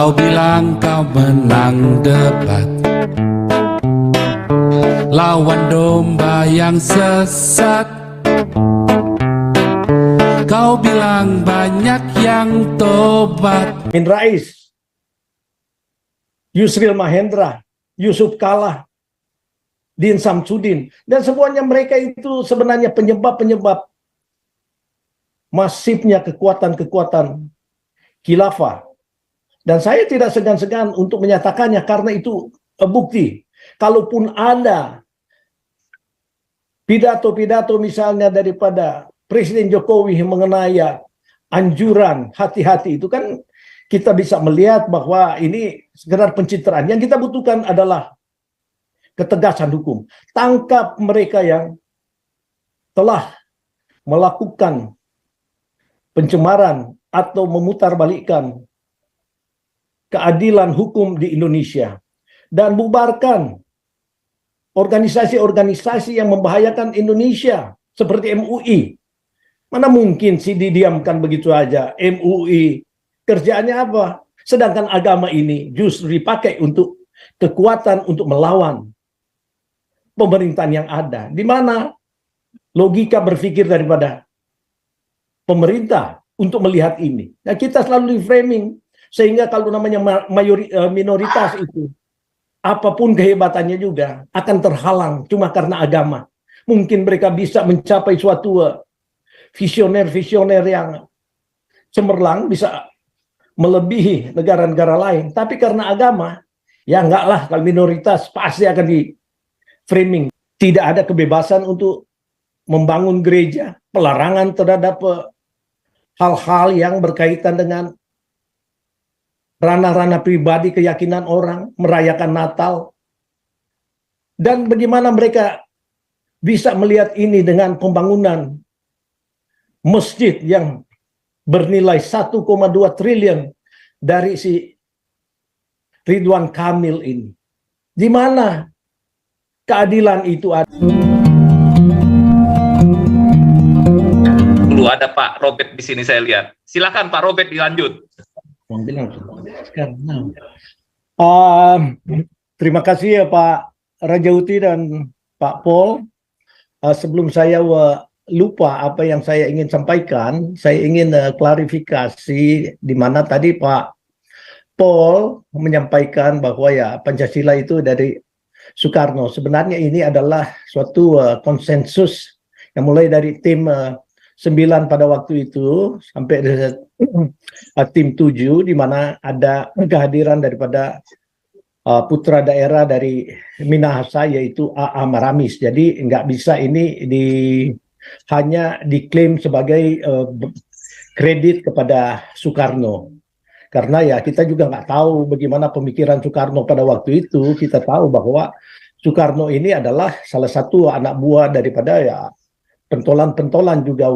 Kau bilang kau menang debat lawan domba yang sesat. Kau bilang banyak yang tobat. Amin Rais, Yusril Mahendra, Yusuf Kala, Din Samsudin, dan semuanya mereka itu sebenarnya penyebab-penyebab masifnya kekuatan-kekuatan khilafah. Dan saya tidak segan-segan untuk menyatakannya karena itu bukti. Kalaupun ada pidato-pidato misalnya daripada Presiden Jokowi mengenai anjuran hati-hati, itu kan kita bisa melihat bahwa ini sekedar pencitraan. Yang kita butuhkan adalah ketegasan hukum. Tangkap mereka yang telah melakukan pencemaran atau memutarbalikkan keadilan hukum di Indonesia, dan bubarkan organisasi-organisasi yang membahayakan Indonesia seperti MUI. Mana mungkin sih didiamkan begitu aja? MUI kerjaannya apa? Sedangkan agama ini justru dipakai untuk kekuatan untuk melawan pemerintahan yang ada. Di mana logika berpikir daripada pemerintah untuk melihat ini? Nah, kita selalu di framing sehingga kalau namanya minoritas itu, apapun kehebatannya juga akan terhalang cuma karena agama. Mungkin mereka bisa mencapai suatu visioner-visioner yang cemerlang, bisa melebihi negara-negara lain. Tapi karena agama, ya enggak lah, kalau minoritas pasti akan di framing. Tidak ada kebebasan untuk membangun gereja, pelarangan terhadap hal-hal yang berkaitan dengan ranah-ranah pribadi, keyakinan orang, merayakan Natal. Dan bagaimana mereka bisa melihat ini dengan pembangunan masjid yang bernilai 1,2 triliun dari si Ridwan Kamil ini. Di mana keadilan itu ada? Dulu ada Pak Robert di sini saya lihat. Silakan Pak Robert dilanjut. Terima kasih ya Pak Rajauti dan Pak Paul. Sebelum saya lupa apa yang saya ingin sampaikan, saya ingin klarifikasi di mana tadi Pak Paul menyampaikan bahwa ya Pancasila itu dari Soekarno. Sebenarnya ini adalah suatu konsensus yang mulai dari tim 9 pada waktu itu sampai tim 7, di mana ada kehadiran daripada putra daerah dari Minahasa yaitu A.A. Maramis. Jadi nggak bisa ini hanya diklaim sebagai kredit kepada Soekarno. Karena ya kita juga nggak tahu bagaimana pemikiran Soekarno pada waktu itu. Kita tahu bahwa Soekarno ini adalah salah satu anak buah daripada ya pentolan-pentolan juga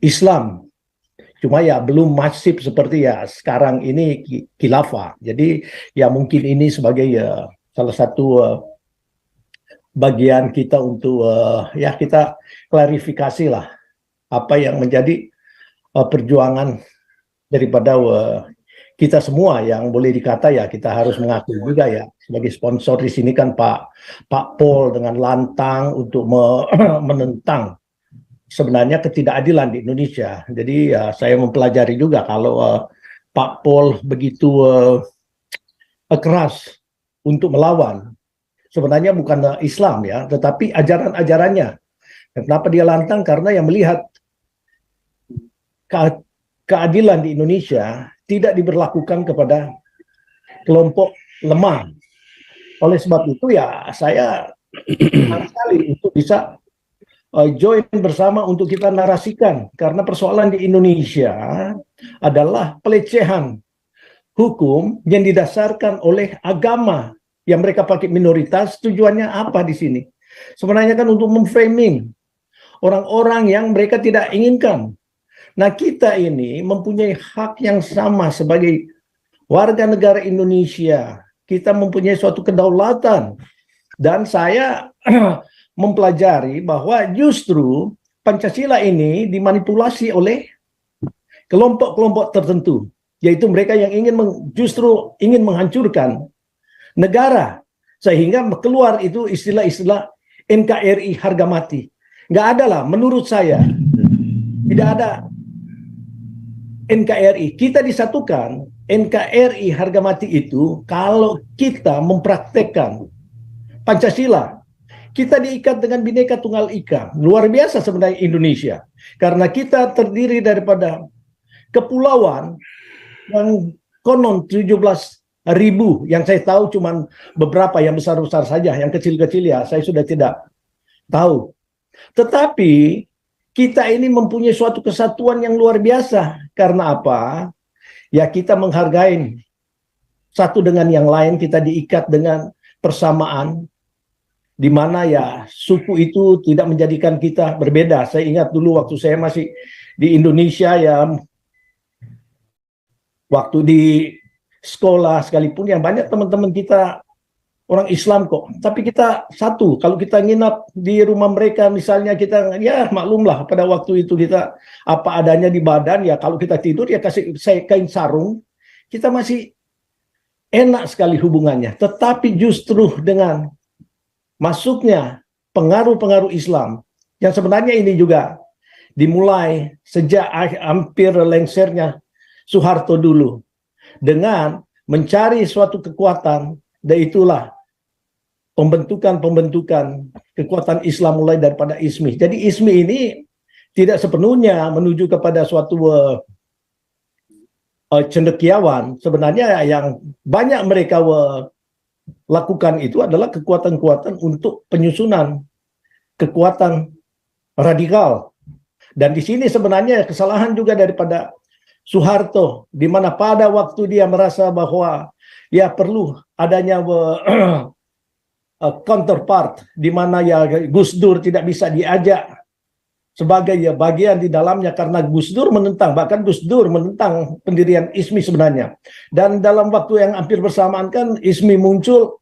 Islam. Cuma ya belum masif seperti ya sekarang ini khilafah. Jadi ya mungkin ini sebagai salah satu bagian kita untuk ya kita klarifikasi lah apa yang menjadi perjuangan daripada kita semua, yang boleh dikata ya kita harus mengakui juga ya sebagai sponsor di sini kan Pak Paul dengan lantang untuk menentang sebenarnya ketidakadilan di Indonesia. Jadi ya saya mempelajari juga kalau Pak Paul begitu keras untuk melawan, sebenarnya bukan Islam ya, tetapi ajaran-ajarannya. Kenapa dia lantang? Karena yang melihat keadilan di Indonesia tidak diberlakukan kepada kelompok lemah. Oleh sebab itu ya saya senang sekali untuk bisa join bersama untuk kita narasikan, karena persoalan di Indonesia adalah pelecehan hukum yang didasarkan oleh agama yang mereka pakai minoritas. Tujuannya apa di sini? Sebenarnya kan untuk memframing orang-orang yang mereka tidak inginkan. Nah, kita ini mempunyai hak yang sama sebagai warga negara Indonesia. Kita mempunyai suatu kedaulatan. Dan saya mempelajari bahwa justru Pancasila ini dimanipulasi oleh kelompok-kelompok tertentu. yaitu mereka yang justru ingin menghancurkan negara, sehingga keluar itu istilah-istilah NKRI harga mati. Nggak ada lah, menurut saya tidak ada NKRI. Kita disatukan, NKRI harga mati itu kalau kita mempraktekkan Pancasila. Kita diikat dengan Bhinneka Tunggal Ika. Luar biasa sebenarnya Indonesia. Karena kita terdiri daripada kepulauan yang konon 17.000, yang saya tahu cuma beberapa yang besar-besar saja, yang kecil-kecil ya saya sudah tidak tahu. Tetapi kita ini mempunyai suatu kesatuan yang luar biasa. Karena apa? Ya kita menghargai satu dengan yang lain, kita diikat dengan persamaan, di mana ya suku itu tidak menjadikan kita berbeda. Saya ingat dulu waktu saya masih di Indonesia ya, waktu di sekolah sekalipun yang banyak teman-teman kita orang Islam kok, tapi kita satu. Kalau kita nginap di rumah mereka misalnya, kita ya maklumlah pada waktu itu kita apa adanya di badan ya, kalau kita tidur ya kasih saya kain sarung, kita masih enak sekali hubungannya. Tetapi justru dengan masuknya pengaruh-pengaruh Islam, yang sebenarnya ini juga dimulai sejak hampir lengsernya Soeharto dulu, dengan mencari suatu kekuatan, dan itulah pembentukan kekuatan Islam mulai daripada ISMI. Jadi ISMI ini tidak sepenuhnya menuju kepada suatu cendekiawan. Sebenarnya yang banyak mereka lakukan itu adalah kekuatan-kekuatan untuk penyusunan kekuatan radikal. Dan di sini sebenarnya kesalahan juga daripada Soeharto, di mana pada waktu dia merasa bahwa ya perlu adanya counterpart, di mana ya Gus Dur tidak bisa diajak sebagai ya bagian di dalamnya, karena Gus Dur menentang, bahkan Gus Dur menentang pendirian ISMI sebenarnya. Dan dalam waktu yang hampir bersamaan kan ISMI muncul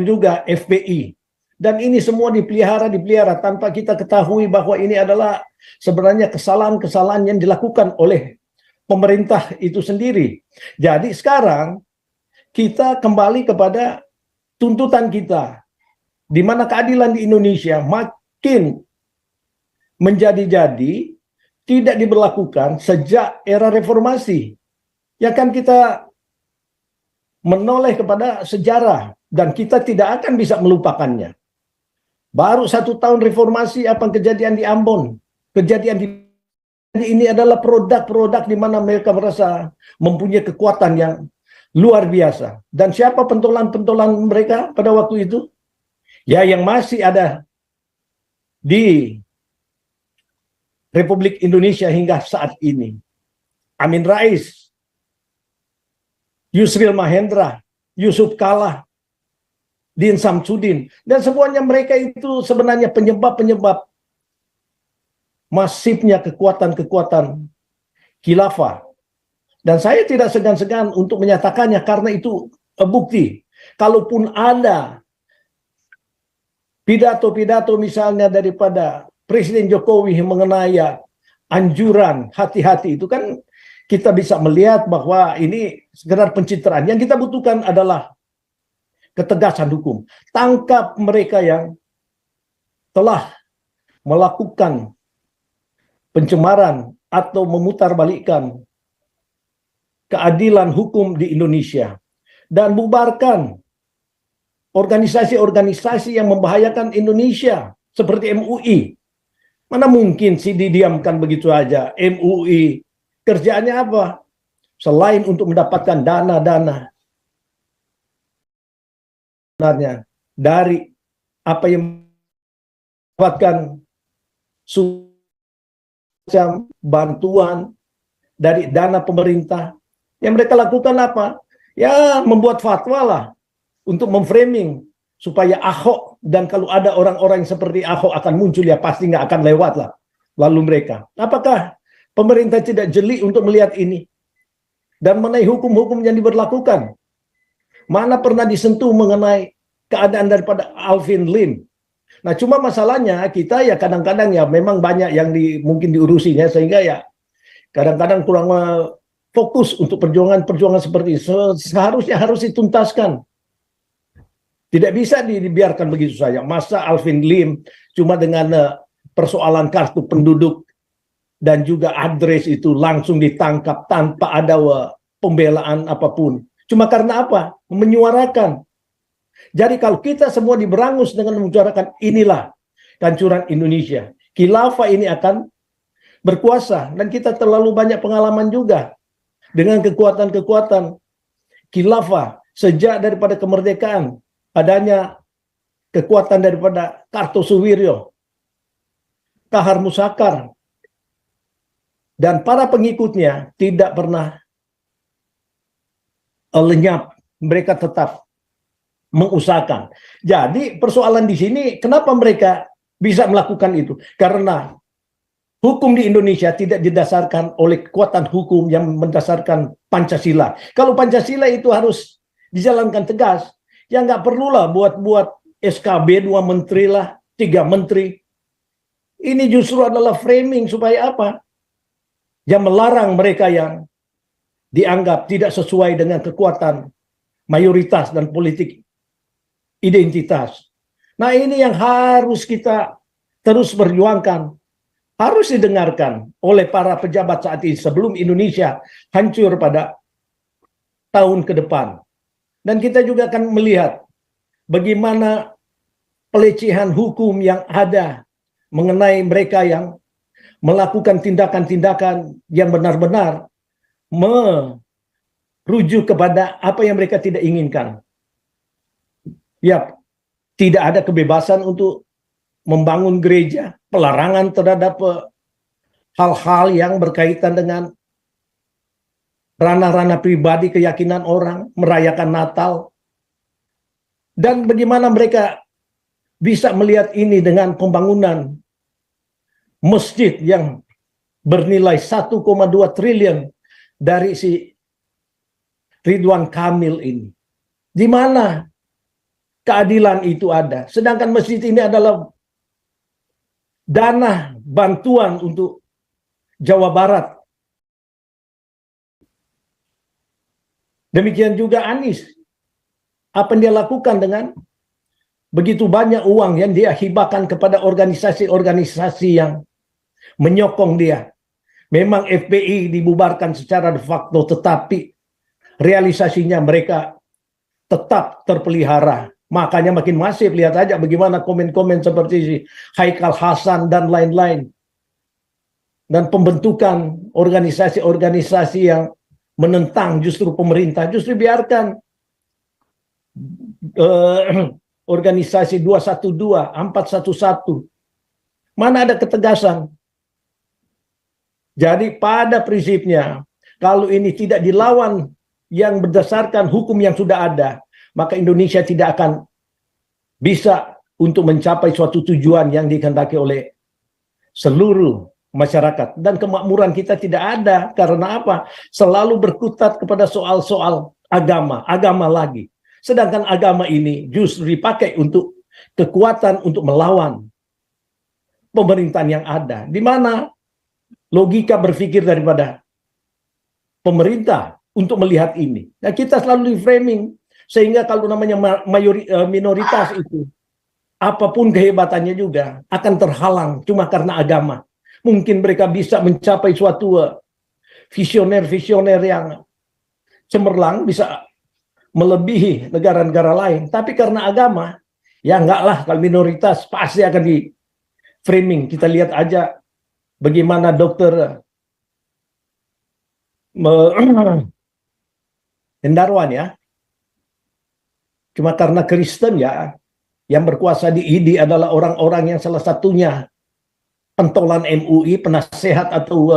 juga FPI. Dan ini semua dipelihara tanpa kita ketahui bahwa ini adalah sebenarnya kesalahan-kesalahan yang dilakukan oleh pemerintah itu sendiri. Jadi sekarang kita kembali kepada tuntutan kita, di mana keadilan di Indonesia makin menjadi-jadi, tidak diberlakukan sejak era reformasi. Ya kan kita menoleh kepada sejarah, dan kita tidak akan bisa melupakannya. Baru 1 tahun reformasi, apa kejadian di Ambon? Kejadian ini adalah produk-produk di mana mereka merasa mempunyai kekuatan yang luar biasa. Dan siapa pentolan-pentolan mereka pada waktu itu? Ya yang masih ada di Republik Indonesia hingga saat ini. Amin Rais, Yusril Mahendra, Yusuf Kala, Din Samsudin, dan semuanya mereka itu sebenarnya penyebab-penyebab masifnya kekuatan-kekuatan khilafah. Dan saya tidak segan-segan untuk menyatakannya karena itu bukti. Kalaupun ada pidato-pidato misalnya daripada Presiden Jokowi mengenai anjuran hati-hati, itu kan kita bisa melihat bahwa ini sekedar pencitraan. Yang kita butuhkan adalah ketegasan hukum. Tangkap mereka yang telah melakukan pencemaran atau memutarbalikkan keadilan hukum di Indonesia, dan bubarkan organisasi-organisasi yang membahayakan Indonesia seperti MUI. Mana mungkin sih didiamkan begitu aja? MUI kerjaannya apa? Selain untuk mendapatkan dana-dana sebenarnya dari apa yang mendapatkan bantuan dari dana pemerintah, yang mereka lakukan apa? Ya membuat fatwa lah untuk memframing supaya Ahok, dan kalau ada orang-orang seperti Ahok akan muncul ya pasti nggak akan lewat lah. Lalu mereka, apakah pemerintah tidak jeli untuk melihat ini dan mengenai hukum-hukum yang diberlakukan? Mana pernah disentuh mengenai keadaan daripada Alvin Lim? Nah cuma masalahnya kita ya kadang-kadang ya memang banyak yang mungkin diurusinya, sehingga ya kadang-kadang kurang fokus untuk perjuangan-perjuangan seperti ini. Seharusnya harus dituntaskan. Tidak bisa dibiarkan begitu saja. Masa Alvin Lim cuma dengan persoalan kartu penduduk dan juga address itu langsung ditangkap tanpa ada pembelaan apapun. Cuma karena apa? Menyuarakan. Jadi kalau kita semua diberangus dengan menyuarakan, inilah kehancuran Indonesia. Khilafah ini akan berkuasa, dan kita terlalu banyak pengalaman juga dengan kekuatan-kekuatan khilafah sejak daripada kemerdekaan, adanya kekuatan daripada Kartosuwiryo, Kahar Musakar, dan para pengikutnya tidak pernah lenyap. Mereka tetap mengusahakan. Jadi persoalan di sini, kenapa mereka bisa melakukan itu? Karena hukum di Indonesia tidak didasarkan oleh kekuatan hukum yang mendasarkan Pancasila. Kalau Pancasila itu harus dijalankan tegas, ya nggak perlulah buat SKB 2 menteri lah, 3 menteri. Ini justru adalah framing supaya apa? Yang melarang mereka yang dianggap tidak sesuai dengan kekuatan mayoritas dan politik identitas. Nah, ini yang harus kita terus perjuangkan. Harus didengarkan oleh para pejabat saat ini sebelum Indonesia hancur pada tahun ke depan. Dan kita juga akan melihat bagaimana pelecehan hukum yang ada mengenai mereka yang melakukan tindakan-tindakan yang benar-benar merujuk kepada apa yang mereka tidak inginkan. Ya, tidak ada kebebasan untuk membangun gereja, pelarangan terhadap hal-hal yang berkaitan dengan ranah-ranah pribadi keyakinan orang, merayakan Natal. Dan bagaimana mereka bisa melihat ini dengan pembangunan masjid yang bernilai 1,2 triliun dari si Ridwan Kamil ini. Di mana keadilan itu ada? Sedangkan masjid ini adalah dana bantuan untuk Jawa Barat. Demikian juga Anies. Apa yang dia lakukan dengan begitu banyak uang yang dia hibahkan kepada organisasi-organisasi yang menyokong dia. Memang FPI dibubarkan secara de facto, tetapi realisasinya mereka tetap terpelihara. Makanya makin masif. Lihat aja bagaimana komen-komen seperti si Haikal Hasan dan lain-lain. Dan pembentukan organisasi-organisasi yang menentang justru pemerintah. Justru biarkan organisasi 212, 411. Mana ada ketegasan? Jadi pada prinsipnya, kalau ini tidak dilawan yang berdasarkan hukum yang sudah ada, maka Indonesia tidak akan bisa untuk mencapai suatu tujuan yang dikehendaki oleh seluruh masyarakat. Dan kemakmuran kita tidak ada. Karena apa? Selalu berkutat kepada soal-soal agama, agama lagi. Sedangkan agama ini justru dipakai untuk kekuatan untuk melawan pemerintahan yang ada. Di mana logika berpikir daripada pemerintah untuk melihat ini. Nah, kita selalu di framing. Sehingga kalau namanya minoritas itu, apapun kehebatannya juga akan terhalang cuma karena agama. Mungkin mereka bisa mencapai suatu visioner-visioner yang cemerlang, bisa melebihi negara-negara lain. Tapi karena agama, ya enggak lah, kalau minoritas pasti akan di framing. Kita lihat aja bagaimana dokter Hendarwan ya. Cuma karena Kristen ya, yang berkuasa di ID adalah orang-orang yang salah satunya pentolan MUI, penasehat atau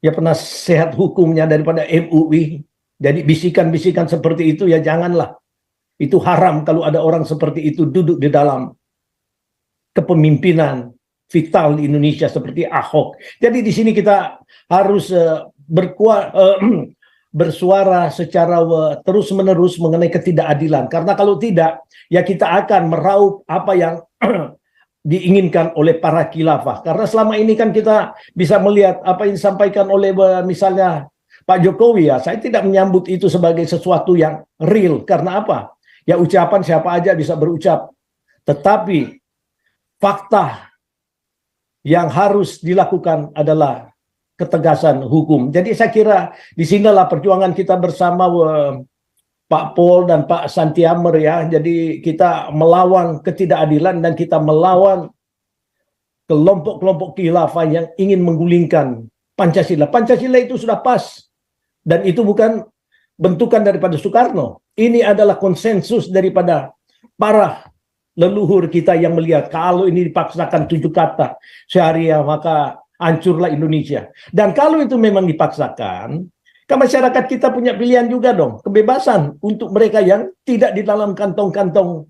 ya penasehat hukumnya daripada MUI. Jadi bisikan-bisikan seperti itu ya janganlah. Itu haram kalau ada orang seperti itu duduk di dalam kepemimpinan vital di Indonesia seperti Ahok. Jadi di sini kita harus bersuara secara terus-menerus mengenai ketidakadilan. Karena kalau tidak, ya kita akan meraup apa yang diinginkan oleh para khilafah. Karena selama ini kan kita bisa melihat apa yang disampaikan oleh misalnya Pak Jokowi, ya, saya tidak menyambut itu sebagai sesuatu yang real. Karena apa? Ya, ucapan siapa aja bisa berucap. Tetapi fakta yang harus dilakukan adalah ketegasan hukum. Jadi saya kira di sinilah perjuangan kita bersama Pak Pol dan Pak Santiamer, ya. Jadi kita melawan ketidakadilan dan kita melawan kelompok-kelompok khilafah yang ingin menggulingkan Pancasila. Pancasila itu sudah pas. Dan itu bukan bentukan daripada Soekarno. Ini adalah konsensus daripada para leluhur kita yang melihat kalau ini dipaksakan 7 kata syariah maka hancurlah Indonesia. Dan kalau itu memang dipaksakan, kan masyarakat kita punya pilihan juga dong, kebebasan untuk mereka yang tidak di dalam kantong-kantong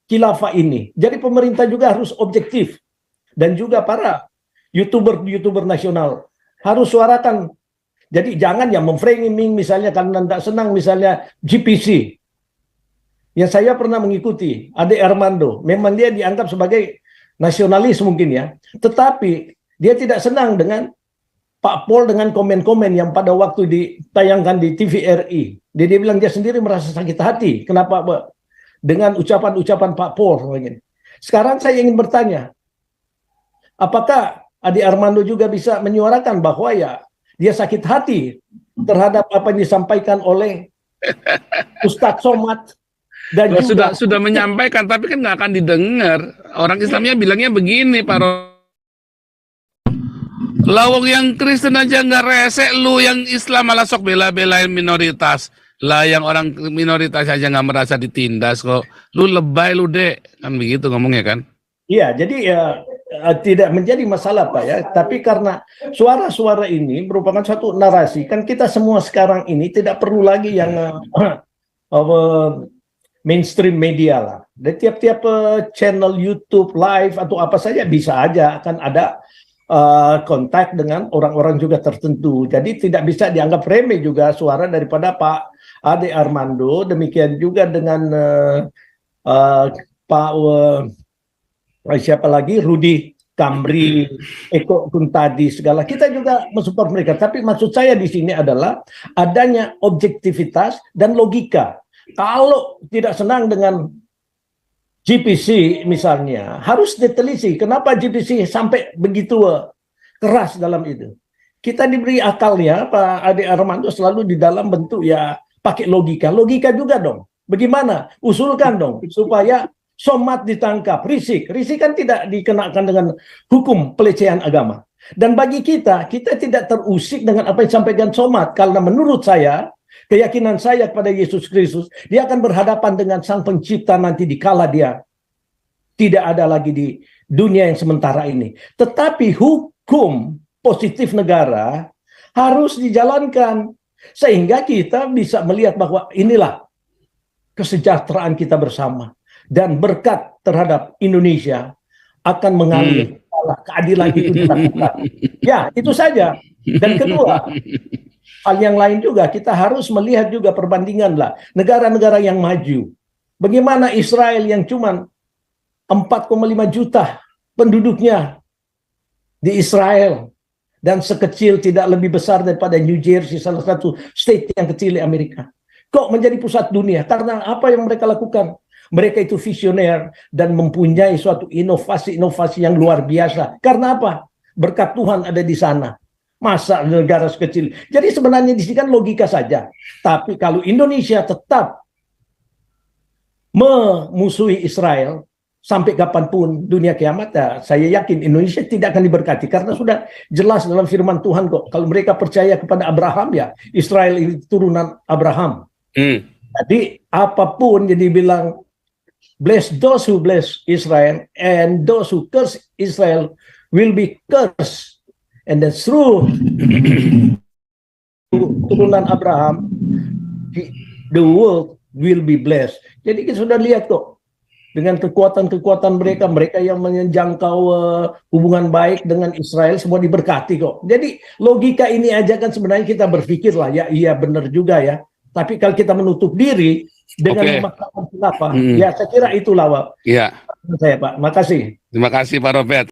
khilafah ini. Jadi pemerintah juga harus objektif, dan juga para YouTuber nasional harus suarakan. Jadi jangan yang memframing misalnya karena tidak senang misalnya GPC. Yang saya pernah mengikuti, Ade Armando, memang dia dianggap sebagai nasionalis mungkin, ya. Tetapi dia tidak senang dengan Pak Pol dengan komen-komen yang pada waktu ditayangkan di TVRI. Dia bilang dia sendiri merasa sakit hati. Kenapa, Pak? Dengan ucapan-ucapan Pak Pol. Sekarang saya ingin bertanya, apakah Ade Armando juga bisa menyuarakan bahwa ya dia sakit hati terhadap apa yang disampaikan oleh Ustadz Somad dan juga sudah menyampaikan, tapi kan nggak akan didengar. Orang Islamnya bilangnya begini, Pak Lawang yang Kristen aja nggak resek, lu yang Islam malah sok bela-belain minoritas. Lah yang orang minoritas aja nggak merasa ditindas kok. Lu lebay lu, Dek. Kan begitu ngomongnya kan? Iya, jadi ya tidak menjadi masalah, Pak, ya. Tapi karena suara-suara ini merupakan satu narasi, kan kita semua sekarang ini tidak perlu lagi yang mainstream media lah. Dan tiap-tiap channel YouTube live atau apa saja bisa aja akan ada kontak dengan orang-orang juga tertentu. Jadi tidak bisa dianggap remeh juga suara daripada Pak Ade Armando. Demikian juga dengan Pak siapa lagi, Rudi Kamri, Eko Kuntadi, segala. Kita juga mensupport mereka. Tapi maksud saya di sini adalah adanya objektivitas dan logika. Kalau tidak senang dengan GPC misalnya, harus diteliti kenapa GPC sampai begitu keras dalam itu. Kita diberi akalnya, Pak Ade Armando selalu di dalam bentuk ya pakai logika. Logika juga dong. Bagaimana? Usulkan dong supaya Somad ditangkap, Rizik kan tidak dikenakan dengan hukum pelecehan agama. Dan bagi kita tidak terusik dengan apa yang disampaikan Somad, karena menurut saya, keyakinan saya kepada Yesus Kristus, dia akan berhadapan dengan Sang Pencipta nanti dikala dia tidak ada lagi di dunia yang sementara ini. Tetapi hukum positif negara harus dijalankan, sehingga kita bisa melihat bahwa inilah kesejahteraan kita bersama. Dan berkat terhadap Indonesia akan mengalir. Keadilan itu dilakukan. Ya, itu saja. Dan kedua, hal yang lain juga, kita harus melihat juga perbandingan lah. Negara-negara yang maju. Bagaimana Israel yang cuma 4,5 juta penduduknya di Israel. Dan sekecil tidak lebih besar daripada New Jersey, salah satu state yang kecil di Amerika. Kok menjadi pusat dunia? Karena apa yang mereka lakukan? Mereka itu visioner dan mempunyai suatu inovasi-inovasi yang luar biasa. Karena apa? Berkat Tuhan ada di sana. Masa negara sekecil. Jadi sebenarnya di sini kan logika saja. Tapi kalau Indonesia tetap memusuhi Israel sampai kapanpun dunia kiamat, ya, saya yakin Indonesia tidak akan diberkati. Karena sudah jelas dalam firman Tuhan kok. Kalau mereka percaya kepada Abraham, ya Israel ini turunan Abraham. Jadi apapun yang dibilang, bless those who bless Israel, and those who curse Israel will be cursed. And then through turunan Abraham, the world will be blessed. Jadi kita sudah lihat kok, dengan kekuatan-kekuatan mereka yang menjangkau hubungan baik dengan Israel, semua diberkati kok. Jadi logika ini aja kan sebenarnya kita berpikir lah, ya iya benar juga ya. Tapi kalau kita menutup diri dengan memaksakan khilafah, ya saya kira itulah, Pak. Iya. Saya, Pak. Makasih. Terima kasih Pak Robert.